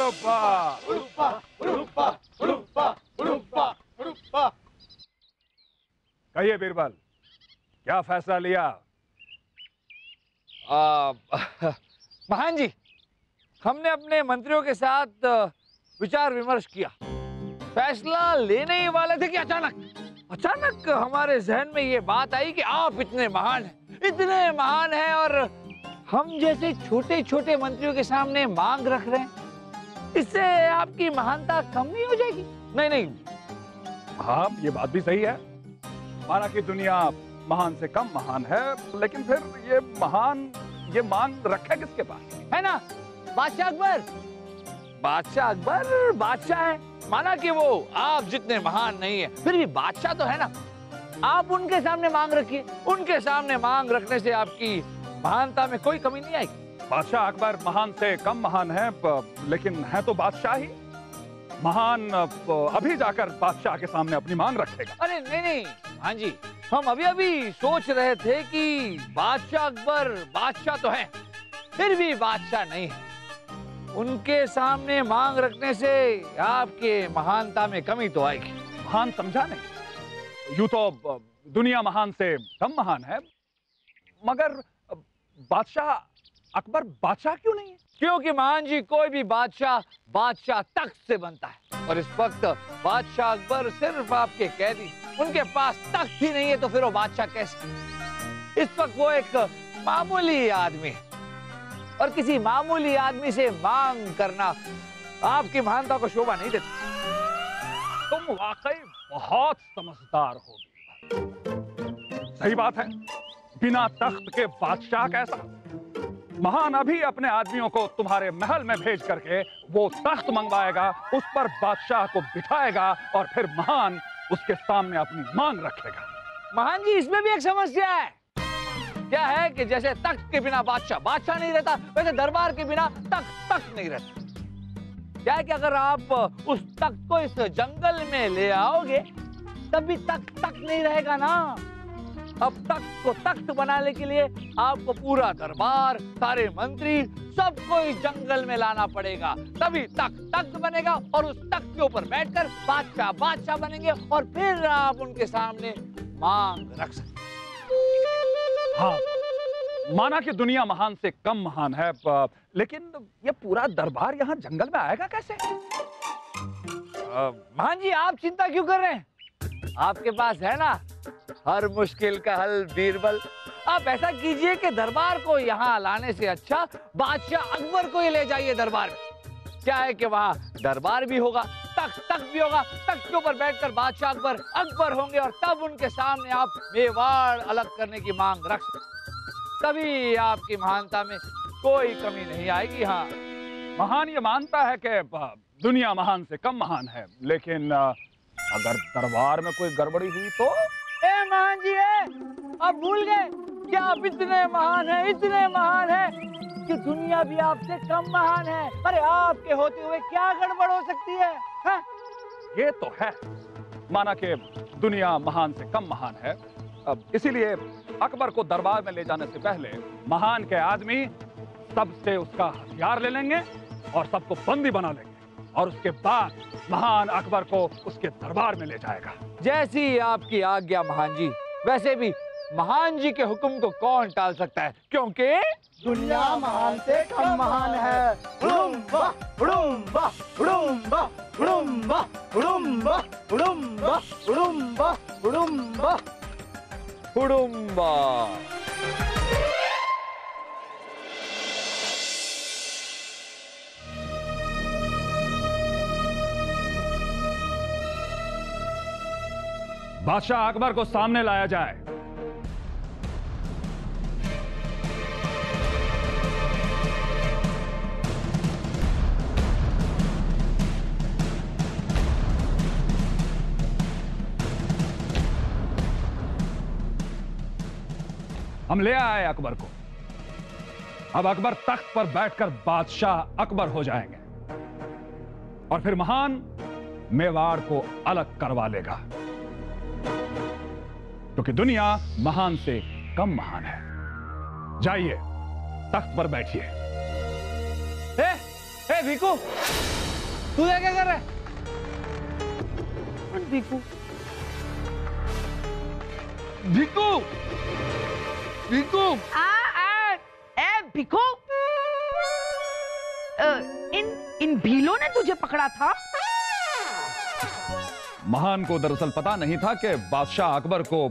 उड़ुप्पा उड़ुप्पा उड़ुप्पा उड़ुप्पा उड़ुप्पा उड़ुप्पा। कहिए बीरबल, क्या फैसला लिया? महान जी, हमने अपने मंत्रियों के साथ विचार विमर्श किया। फैसला लेने ही वाले थे कि अचानक हमारे जहन में ये बात आई कि आप इतने महान हैं और हम जैसे छोटे छोटे मंत्रियों के सामने मांग रख रहे हैं। इससे आपकी महानता कम नहीं हो जाएगी? नहीं। हाँ, ये बात भी सही है। माना कि दुनिया महान से कम महान है, लेकिन फिर ये मांग रखे किसके पास? है ना, बादशाह अकबर बादशाह है। माना कि वो आप जितने महान नहीं है, फिर भी बादशाह तो है ना। आप उनके सामने मांग रखिए। उनके सामने मांग रखने से आपकी महानता में कोई कमी नहीं आएगी। बादशाह अकबर महान से कम महान है, लेकिन है तो बादशाह ही। महान अभी जाकर बादशाह के सामने अपनी मांग रखेगा। अरे नहीं हाँ जी, हम अभी सोच रहे थे कि बादशाह अकबर बादशाह तो है, फिर भी बादशाह नहीं है। उनके सामने मांग रखने से आपके महानता में कमी तो आएगी। महान समझा नहीं? यूं तो दुनिया महान से कम महान है, मगर बादशाह अकबर बादशाह क्यों नहीं है? क्योंकि महान जी, कोई भी बादशाह तख्त से बनता है, और इस वक्त बादशाह अकबर सिर्फ आपके कैदी। उनके पास तख्त ही नहीं है तो फिर वो बादशाह कैसे? इस वक्त वो एक मामूली आदमी है, और किसी मामूली आदमी से मांग करना आपकी महानता को शोभा नहीं देता। तुम वाकई बहुत समझदार हो। सही बात है, बिना तख्त के बादशाह कैसा? महान अभी अपने आदमियों को तुम्हारे महल में भेज करके वो तख्त मंगवाएगा, उस पर बादशाह को बिठाएगा, और फिर महान उसके सामने अपनी मांग रखेगा। महान जी, इसमें भी एक समस्या है। क्या है कि जैसे तख्त के बिना बादशाह नहीं रहता, वैसे दरबार के बिना तख्त नहीं रहता। क्या है कि अगर आप उस तख्त को इस जंगल में ले आओगे, तब भी तख्त नहीं रहेगा ना। अब तख्त को तख्त बनाने के लिए आपको पूरा दरबार, सारे मंत्री, सबको इस जंगल में लाना पड़ेगा, तभी तख्त बनेगा, और उस तख्त के ऊपर बैठकर बादशाह बनेंगे, और फिर आप उनके सामने मांग रख सकते। हाँ, माना कि दुनिया महान से कम महान है, लेकिन ये पूरा दरबार यहाँ जंगल में आएगा कैसे? महान जी, आप चिंता क्यों कर रहे हैं? आपके पास है ना हर मुश्किल का हल बीरबल। आप ऐसा कीजिए कि दरबार को यहाँ लाने से अच्छा बादशाह अकबर को ही ले जाइए दरबार में। क्या है कि वहाँ दरबार भी होगा, तख्त भी होगा, तख्त के ऊपर बैठकर बादशाह अकबर होंगे, और तब उनके सामने आप मेवाड़ अलग करने की मांग रख सकते। तभी आपकी महानता में कोई कमी नहीं आएगी। हाँ, महान ये मानता है कि दुनिया महान से कम महान है, लेकिन अगर दरबार में कोई गड़बड़ी हुई तो? महान जी, आप भूल गए कि आप इतने महान हैं कि दुनिया भी आपसे कम महान है। अरे आपके होते हुए क्या गड़बड़ हो सकती है? हा? ये तो है, माना कि दुनिया महान से कम महान है, इसीलिए अकबर को दरबार में ले जाने से पहले महान के आदमी सबसे उसका हथियार ले लेंगे और सबको बंदी बना लेंगे, और उसके बाद महान अकबर को उसके दरबार में ले जाएगा। जैसी आपकी आज्ञा महान जी। वैसे भी महान जी के हुक्म को कौन टाल सकता है, क्योंकि दुनिया महान से कम महान है। हुडुम्बा हुडुम्बा हुडुम्बा हुडुम्बा हुडुम्बा हुडुम्बा हुडुम्बा हुडुम्बा हुडुम्बा। बादशाह अकबर को सामने लाया जाए। हम ले आए अकबर को। अब अकबर तख्त पर बैठकर बादशाह अकबर हो जाएंगे, और फिर महान मेवाड़ को अलग करवा लेगा, क्योंकि दुनिया महान से कम महान है। जाइए, तख्त पर बैठिए। ए भिकू, तू ये क्या कर रहा है? भिकू, भिकू, भिकू, भिकू, इन भीलों ने तुझे पकड़ा था? महान को दरअसल पता नहीं था कि बादशाह अकबर को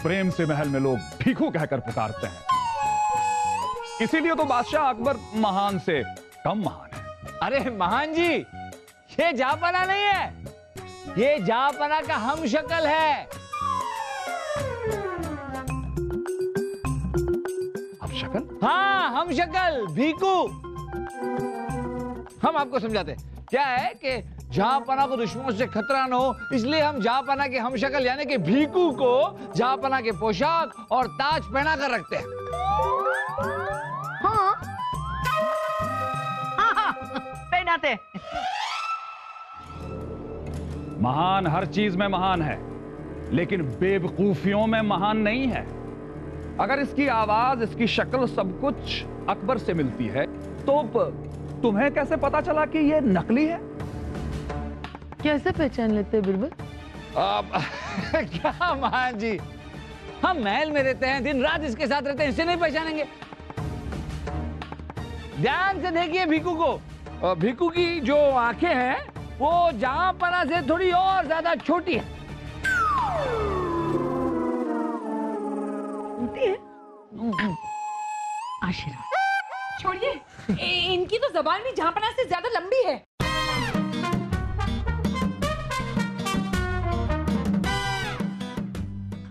प्रेम से महल में लोग भीखू कहकर पुकारते हैं, इसीलिए तो बादशाह अकबर महान से कम महान है। अरे महान जी, ये जहांपना नहीं है, ये जहांपना का हम शक्ल है। अब शक्ल? हाँ, हम शक्ल भीकू। हम आपको समझाते हैं। क्या है कि जहांपना को दुश्मनों से खतरा न हो, इसलिए हम जहांपना के हम शक्ल यानी कि भीकू को जहांपना के पोशाक और ताज पहना कर रखते हैं। हाँ, हाँ, पहनाते। महान हर चीज में महान है, लेकिन बेवकूफियों में महान नहीं है। अगर इसकी आवाज, इसकी शक्ल, सब कुछ अकबर से मिलती है, तो तुम्हें कैसे पता चला कि ये नकली है? कैसे पहचान लेते बिरबल? क्या महान जी, हम महल में रहते हैं, दिन रात इसके साथ रहते हैं, इसे नहीं पहचानेंगे? ध्यान से देखिए भीकू को। भीकू की जो आंखें हैं वो जहांपना से थोड़ी और ज्यादा छोटी है। छोटी है? आशीर्वाद। छोड़िए, इनकी तो जबान भी जहांपना से ज्यादा लंबी है।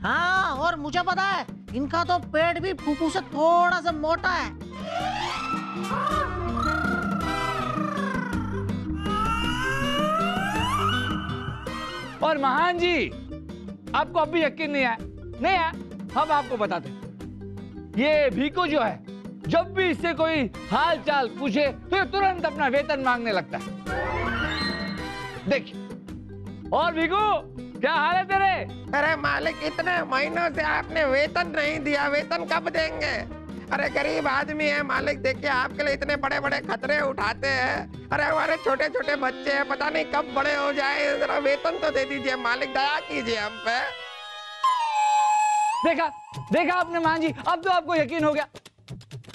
हाँ, और मुझे पता है इनका तो पेट भी फूफू से थोड़ा सा मोटा है। और महान जी, आपको अब भी यकीन नहीं आया? नहीं आया? हम आपको बताते हैं। ये भीकू जो है, जब भी इससे कोई हाल चाल पूछे तो ये तुरंत अपना वेतन मांगने लगता है। देखिए। और भीकू, क्या हाल है तेरे? अरे मालिक, इतने महीनों से आपने वेतन नहीं दिया, वेतन कब देंगे? अरे गरीब आदमी है मालिक, देखिए आपके लिए इतने बड़े बड़े खतरे उठाते हैं। अरे हमारे छोटे छोटे बच्चे हैं, पता नहीं कब बड़े हो जाए, जरा वेतन तो दे दीजिए मालिक, दया कीजिए हम पे। देखा देखा आपने महान जी, अब तो आपको यकीन हो गया।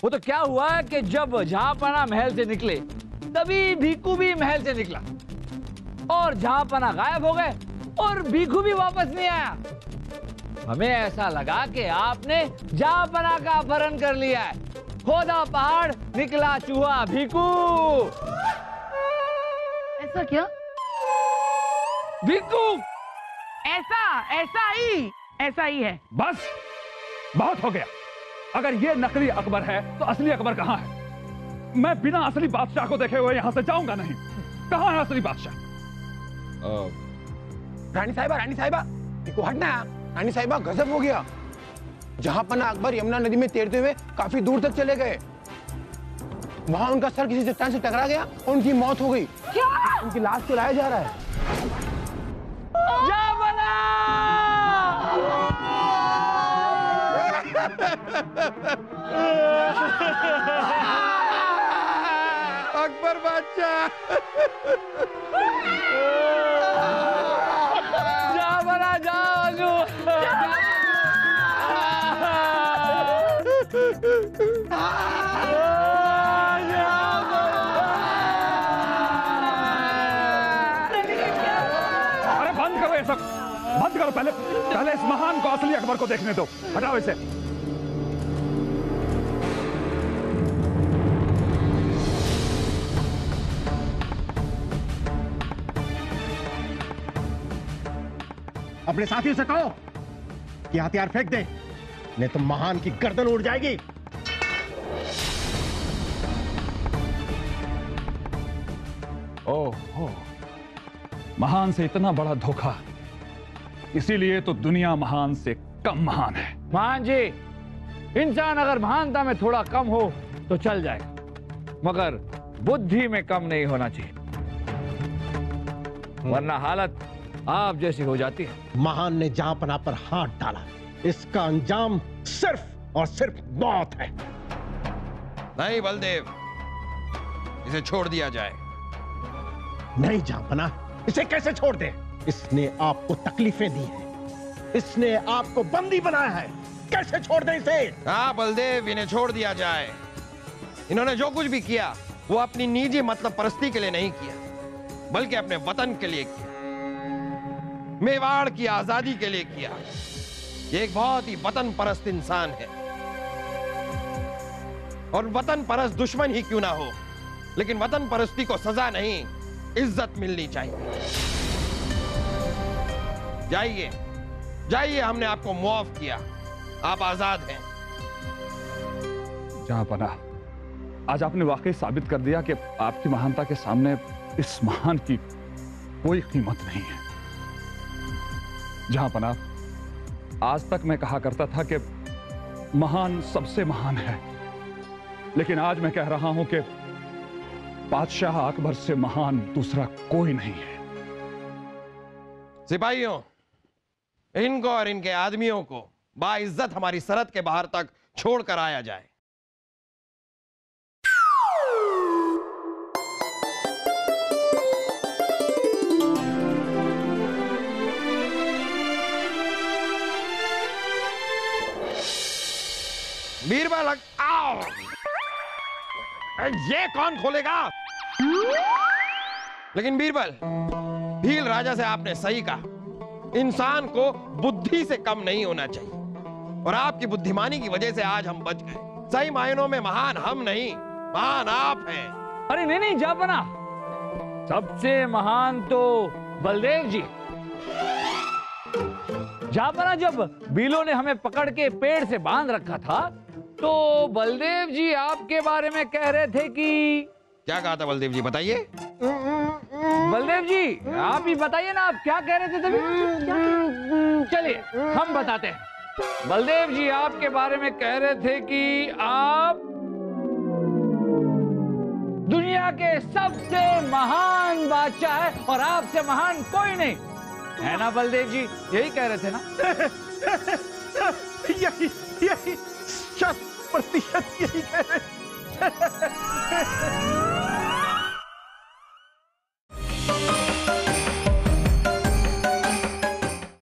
वो तो क्या हुआ कि जब जहांपना महल से निकले, तभी भीकू भी महल से निकला, और जहांपना गायब हो गए और भीकू भी वापस नहीं आया। हमें ऐसा लगा कि आपने जहांपना का अपहरण कर लिया है। खोदा पहाड़, निकला चूहा भीकू। ऐसा क्या? भीकू, ऐसा ही है। बस, बहुत हो गया। अगर ये नकली अकबर है तो असली अकबर कहाँ है? मैं बिना असली बादशाह को देखे हुए यहां से जाऊंगा नहीं। कहाँ है असली बादशाह? रानी साहिबा, देखो हटना। रानी साहिबा, गजब हो गया। जहांपना अकबर यमुना नदी में तैरते हुए काफी दूर तक चले गए। वहां उनका सर किसी चट्टान से टकरा गया और उनकी मौत हो गई। क्या? उनकी लाश को लाया जा रहा है। जहांपना! अकबर बादशाह, जहांपना जाओ। अरे बंद करो ये सब, बंद करो। पहले इस महान को, असली अकबर को देखने दो। हटाओ इसे। अपने साथियों से कहो कि हथियार फेंक दे, नहीं तो महान की गर्दन उड़ जाएगी। ओहो, महान से इतना बड़ा धोखा, इसीलिए तो दुनिया महान से कम महान है। महान जी, इंसान अगर महानता में थोड़ा कम हो तो चल जाएगा, मगर बुद्धि में कम नहीं होना चाहिए, वरना हालत आप जैसी हो जाती है। महान ने जहांपना पर हाथ डाला, इसका अंजाम सिर्फ और सिर्फ मौत है। नहीं बलदेव, इसे छोड़ दिया जाए। नहीं जहांपना, इसे कैसे छोड़ दे? इसने आपको तकलीफें दी हैं, इसने आपको बंदी बनाया है, कैसे छोड़ दे इसे? हाँ बलदेव, इन्हें छोड़ दिया जाए। इन्होंने जो कुछ भी किया वो अपनी निजी मतलब परस्ती के लिए नहीं किया, बल्कि अपने वतन के लिए किया, मेवाड़ की आजादी के लिए किया। ये एक बहुत ही वतन परस्त इंसान है, और वतन परस्त दुश्मन ही क्यों ना हो, लेकिन वतन परस्ती को सजा नहीं, इज्जत मिलनी चाहिए। जाइए जाइए, हमने आपको मुआफ किया, आप आजाद हैं। जहांपना, आज आपने वाकई साबित कर दिया कि आपकी महानता के सामने इस महान की कोई कीमत नहीं है। जहांपना, आज तक मैं कहा करता था कि महान सबसे महान है, लेकिन आज मैं कह रहा हूं कि बादशाह अकबर से महान दूसरा कोई नहीं है। सिपाहियों, इनको और इनके आदमियों को बाइज्जत हमारी सरहद के बाहर तक छोड़कर आया जाए। बीरबल, आओ। ये कौन खोलेगा? लेकिन बीरबल, भील राजा से आपने सही कहा, इंसान को बुद्धि से कम नहीं होना चाहिए, और आपकी बुद्धिमानी की वजह से आज हम बच गए। सही मायनों में महान हम नहीं, महान आप हैं। अरे नहीं नहीं जहांपना, सबसे महान तो बलदेव जी। जहांपना, जब भीलों ने हमें पकड़ के पेड़ से बांध रखा था, तो बलदेव जी आपके बारे में कह रहे थे कि... क्या कहा था बलदेव जी, बताइए। बलदेव जी आप ही बताइए ना, आप क्या कह रहे थे तभी? चलिए हम बताते हैं। बलदेव जी आपके बारे में कह रहे थे कि आप दुनिया के सबसे महान बादशाह है, और आपसे महान कोई नहीं है ना बलदेव जी? यही कह रहे थे ना? यही यही 100% यही कह रहे।